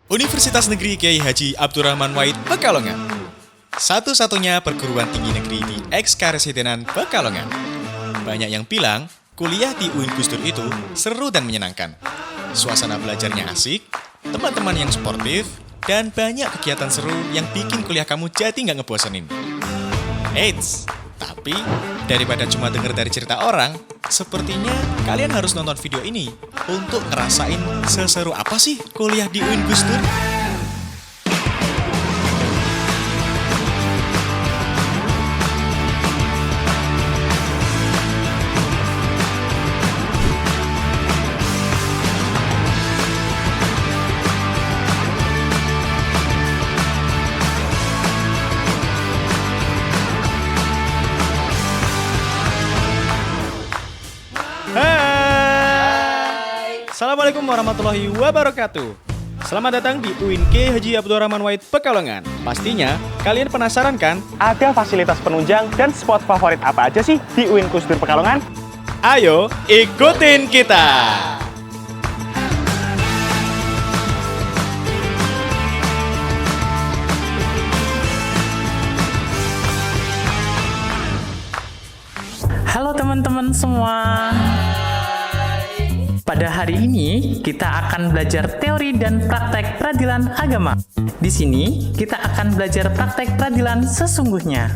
Universitas Negeri Kiai Haji Abdurrahman Wahid Pekalongan. Satu-satunya perguruan tinggi negeri di Eks-Karesidenan Pekalongan. Banyak yang bilang kuliah di UIN Gus Dur itu seru dan menyenangkan. Suasana belajarnya asik, teman-teman yang sportif, dan banyak kegiatan seru yang bikin kuliah kamu jadi nggak ngebosenin. Eits, tapi daripada cuma denger dari cerita orang, sepertinya kalian harus nonton video ini untuk ngerasain seseru apa sih kuliah di UIN Gus Dur. Assalamualaikum warahmatullahi wabarakatuh. Selamat datang di UIN Kiai Haji Abdurrahman Wahid Pekalongan. Pastinya kalian penasaran kan? Ada fasilitas penunjang dan spot favorit apa aja sih di UIN Gus Dur Pekalongan? Ayo ikutin kita. Halo teman-teman semua. Pada hari ini kita akan belajar teori dan praktek peradilan agama. Di sini kita akan belajar praktek peradilan sesungguhnya.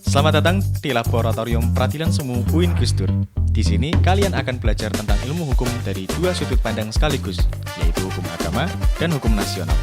Selamat datang di Laboratorium Peradilan Semu UIN Gus Dur. Di sini kalian akan belajar tentang ilmu hukum dari dua sudut pandang sekaligus, yaitu hukum agama dan hukum nasional.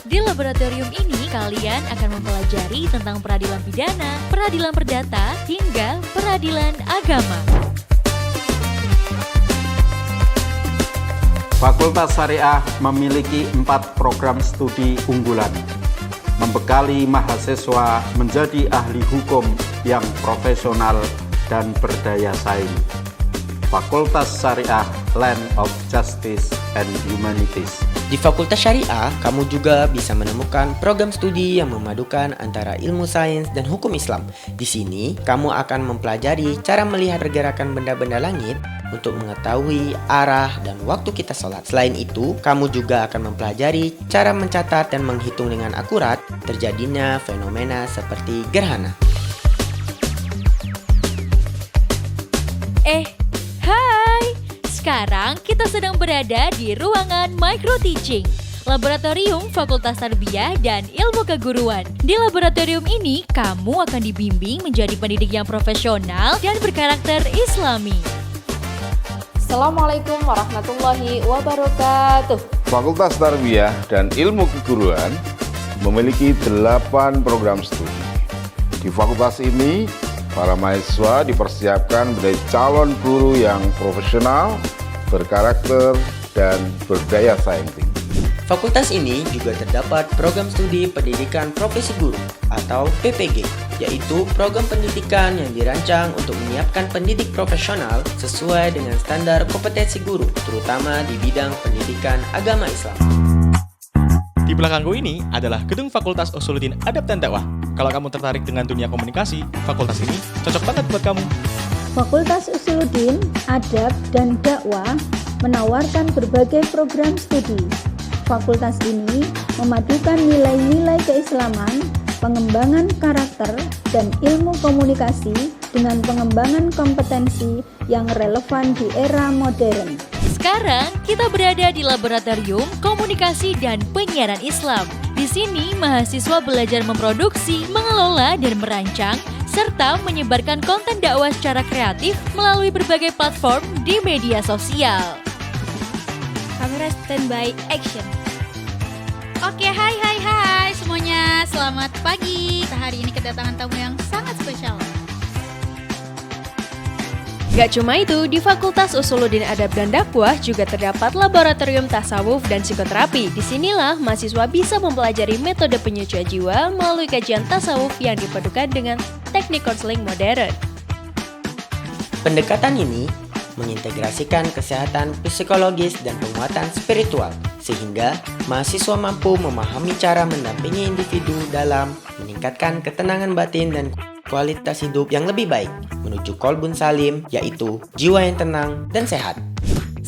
Di laboratorium ini, kalian akan mempelajari tentang peradilan pidana, peradilan perdata, hingga peradilan agama. Fakultas Syariah memiliki 4 program studi unggulan, membekali mahasiswa menjadi ahli hukum yang profesional dan berdaya saing. Fakultas Syariah Land of Justice and Humanities. Di Fakultas Syariah, kamu juga bisa menemukan program studi yang memadukan antara ilmu sains dan hukum Islam. Di sini, kamu akan mempelajari cara melihat pergerakan benda-benda langit untuk mengetahui arah dan waktu kita sholat. Selain itu, kamu juga akan mempelajari cara mencatat dan menghitung dengan akurat terjadinya fenomena seperti gerhana. Hai! Sekarang kita sedang berada di ruangan Micro Teaching, Laboratorium Fakultas Tarbiyah dan Ilmu Keguruan. Di laboratorium ini, kamu akan dibimbing menjadi pendidik yang profesional dan berkarakter Islami. Assalamualaikum warahmatullahi wabarakatuh. Fakultas Tarbiyah dan Ilmu Keguruan memiliki 8 program studi. Di fakultas ini, para mahasiswa dipersiapkan menjadi calon guru yang profesional, berkarakter, dan berdaya saing tinggi. Fakultas ini juga terdapat program studi pendidikan profesi guru atau PPG, yaitu program pendidikan yang dirancang untuk menyiapkan pendidik profesional sesuai dengan standar kompetensi guru, terutama di bidang pendidikan agama Islam. Di belakangku ini adalah gedung Fakultas Usuluddin Adab dan Dakwah. Kalau kamu tertarik dengan dunia komunikasi, fakultas ini cocok banget buat kamu. Fakultas Usuluddin Adab dan Dakwah menawarkan berbagai program studi. Fakultas ini memadukan nilai-nilai keislaman, pengembangan karakter, dan ilmu komunikasi dengan pengembangan kompetensi yang relevan di era modern. Sekarang kita berada di Laboratorium Komunikasi dan Penyiaran Islam. Di sini mahasiswa belajar memproduksi, mengelola, dan merancang, serta menyebarkan konten dakwah secara kreatif melalui berbagai platform di media sosial. Kamera standby action. Oke, hai semuanya, selamat pagi. Kita hari ini kedatangan tamu yang sangat spesial. Gak cuma itu, di Fakultas Usuluddin Adab dan Dakwah juga terdapat laboratorium tasawuf dan psikoterapi. Disinilah mahasiswa bisa mempelajari metode penyesuaian jiwa melalui kajian tasawuf yang dipadukan dengan teknik konseling modern. Pendekatan ini mengintegrasikan kesehatan psikologis dan penguatan spiritual, sehingga mahasiswa mampu memahami cara mendampingi individu dalam meningkatkan ketenangan batin dan kualitas hidup yang lebih baik menuju qalbun salim, yaitu jiwa yang tenang dan sehat.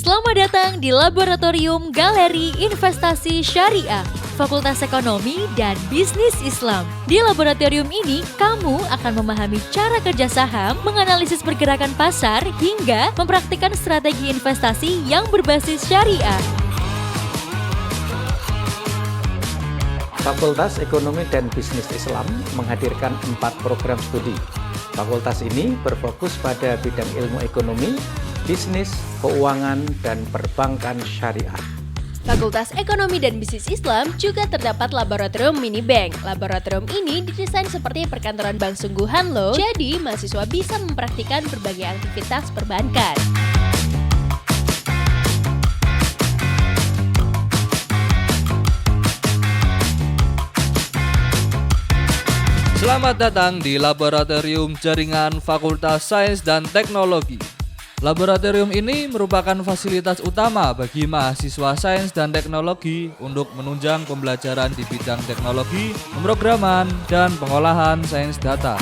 Selamat datang di Laboratorium Galeri Investasi Syariah, Fakultas Ekonomi dan Bisnis Islam. Di laboratorium ini, kamu akan memahami cara kerja saham, menganalisis pergerakan pasar, hingga mempraktikkan strategi investasi yang berbasis syariah. Fakultas Ekonomi dan Bisnis Islam menghadirkan 4 program studi. Fakultas ini berfokus pada bidang ilmu ekonomi, bisnis, keuangan, dan perbankan syariah. Fakultas Ekonomi dan Bisnis Islam juga terdapat laboratorium mini bank. Laboratorium ini didesain seperti perkantoran bank sungguhan loh. Jadi, mahasiswa bisa mempraktikkan berbagai aktivitas perbankan. Selamat datang di Laboratorium Jaringan Fakultas Sains dan Teknologi. Laboratorium ini merupakan fasilitas utama bagi mahasiswa sains dan teknologi untuk menunjang pembelajaran di bidang teknologi, pemrograman, dan pengolahan sains data.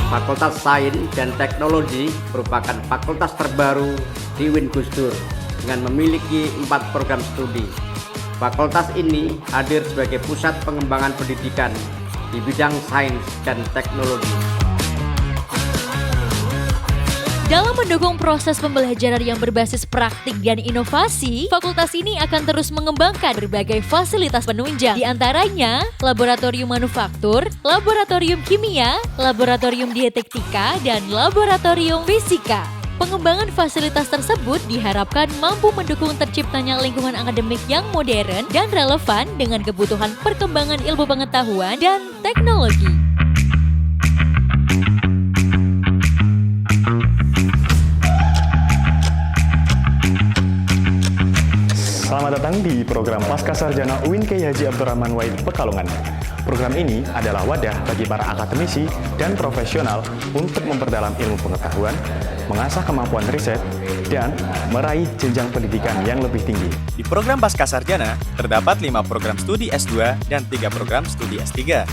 Fakultas Sains dan Teknologi merupakan fakultas terbaru di UIN Gus Dur dengan memiliki 4 program studi. Fakultas ini hadir sebagai pusat pengembangan pendidikan di bidang sains dan teknologi. Dalam mendukung proses pembelajaran yang berbasis praktik dan inovasi, fakultas ini akan terus mengembangkan berbagai fasilitas penunjang, di antaranya laboratorium manufaktur, laboratorium kimia, laboratorium dietektika, dan laboratorium fisika. Pengembangan fasilitas tersebut diharapkan mampu mendukung terciptanya lingkungan akademik yang modern dan relevan dengan kebutuhan perkembangan ilmu pengetahuan dan teknologi. Selamat datang di program Pascasarjana UIN Kiai Haji Abdurrahman Wahid Pekalongan. Program ini adalah wadah bagi para akademisi dan profesional untuk memperdalam ilmu pengetahuan, mengasah kemampuan riset, dan meraih jenjang pendidikan yang lebih tinggi. Di program Pascasarjana, terdapat 5 program studi S2 dan 3 program studi S3.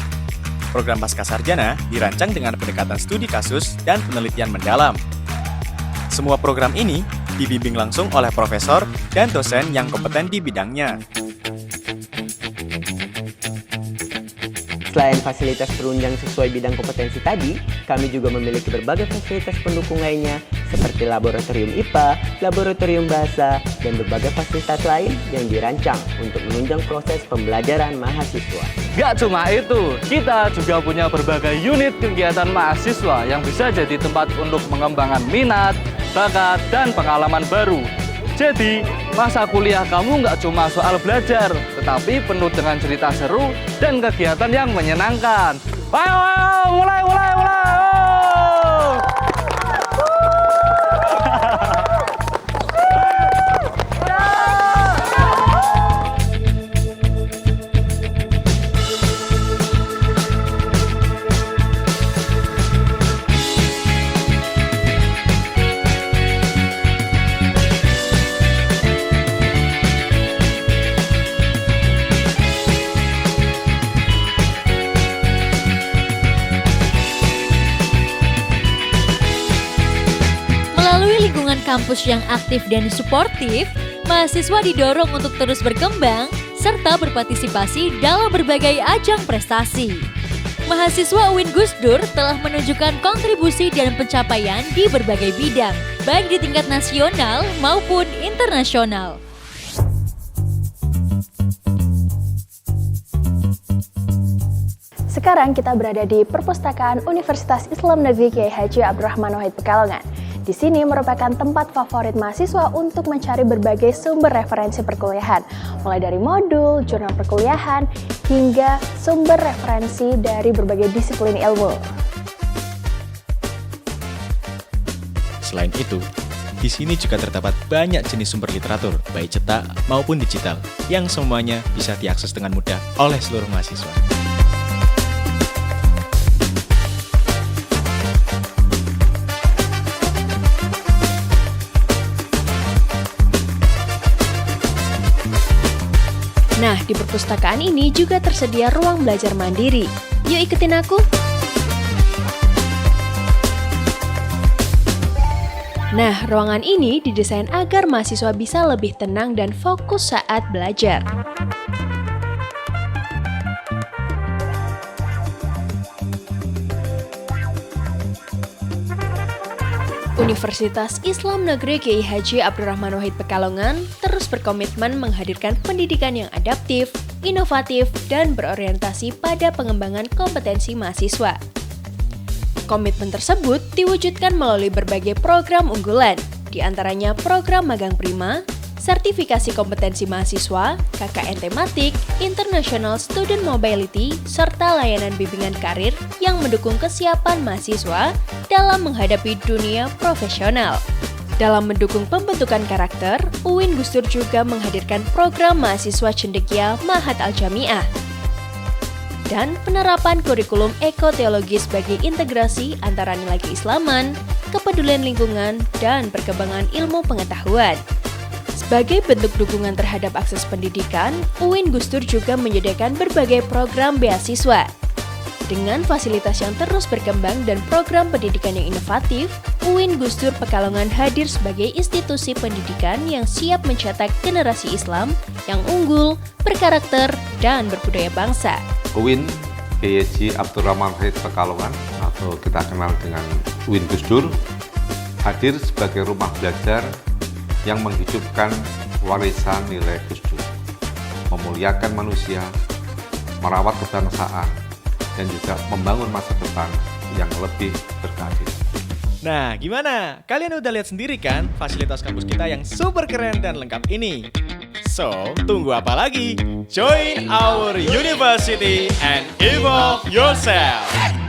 Program Pascasarjana dirancang dengan pendekatan studi kasus dan penelitian mendalam. Semua program ini dibimbing langsung oleh profesor dan dosen yang kompeten di bidangnya. Selain fasilitas penunjang sesuai bidang kompetensi tadi, kami juga memiliki berbagai fasilitas pendukung lainnya seperti laboratorium IPA, laboratorium bahasa, dan berbagai fasilitas lain yang dirancang untuk menunjang proses pembelajaran mahasiswa. Gak cuma itu, kita juga punya berbagai unit kegiatan mahasiswa yang bisa jadi tempat untuk mengembangkan minat, bakat, dan pengalaman baru. Jadi, masa kuliah kamu nggak cuma soal belajar, tetapi penuh dengan cerita seru dan kegiatan yang menyenangkan. Ayo, mulai! Lingkungan kampus yang aktif dan suportif, mahasiswa didorong untuk terus berkembang serta berpartisipasi dalam berbagai ajang prestasi. Mahasiswa UIN Gus Dur telah menunjukkan kontribusi dan pencapaian di berbagai bidang, baik di tingkat nasional maupun internasional. Sekarang kita berada di Perpustakaan Universitas Islam Negeri Kiai Haji Abdurrahman Wahid Pekalongan. Di sini merupakan tempat favorit mahasiswa untuk mencari berbagai sumber referensi perkuliahan, mulai dari modul, jurnal perkuliahan, hingga sumber referensi dari berbagai disiplin ilmu. Selain itu, di sini juga terdapat banyak jenis sumber literatur, baik cetak maupun digital, yang semuanya bisa diakses dengan mudah oleh seluruh mahasiswa. Nah, di perpustakaan ini juga tersedia ruang belajar mandiri. Yuk ikutin aku! Nah, ruangan ini didesain agar mahasiswa bisa lebih tenang dan fokus saat belajar. Universitas Islam Negeri Kiai Haji Abdurrahman Wahid Pekalongan terus berkomitmen menghadirkan pendidikan yang adaptif, inovatif, dan berorientasi pada pengembangan kompetensi mahasiswa. Komitmen tersebut diwujudkan melalui berbagai program unggulan, di antaranya program Magang Prima, sertifikasi kompetensi mahasiswa, KKN tematik, International Student Mobility, serta layanan bimbingan karir yang mendukung kesiapan mahasiswa dalam menghadapi dunia profesional. Dalam mendukung pembentukan karakter, UIN Gusdur juga menghadirkan program mahasiswa cendekia Mahat Al-Jamiah dan penerapan kurikulum ekoteologi sebagai integrasi antara nilai keislaman, kepedulian lingkungan, dan perkembangan ilmu pengetahuan. Sebagai bentuk dukungan terhadap akses pendidikan, UIN Gusdur juga menyediakan berbagai program beasiswa. Dengan fasilitas yang terus berkembang dan program pendidikan yang inovatif, UIN Gusdur Pekalongan hadir sebagai institusi pendidikan yang siap mencetak generasi Islam yang unggul, berkarakter, dan berbudaya bangsa. UIN Kiai Haji Abdurrahman Wahid Pekalongan atau kita kenal dengan UIN Gusdur hadir sebagai rumah belajar yang menghidupkan warisan nilai Gus Dur, memuliakan manusia, merawat kebangsaan, dan juga membangun masa depan yang lebih berkeadilan. Nah, gimana? Kalian udah lihat sendiri kan fasilitas kampus kita yang super keren dan lengkap ini? So, tunggu apa lagi? Join our university and evolve yourself!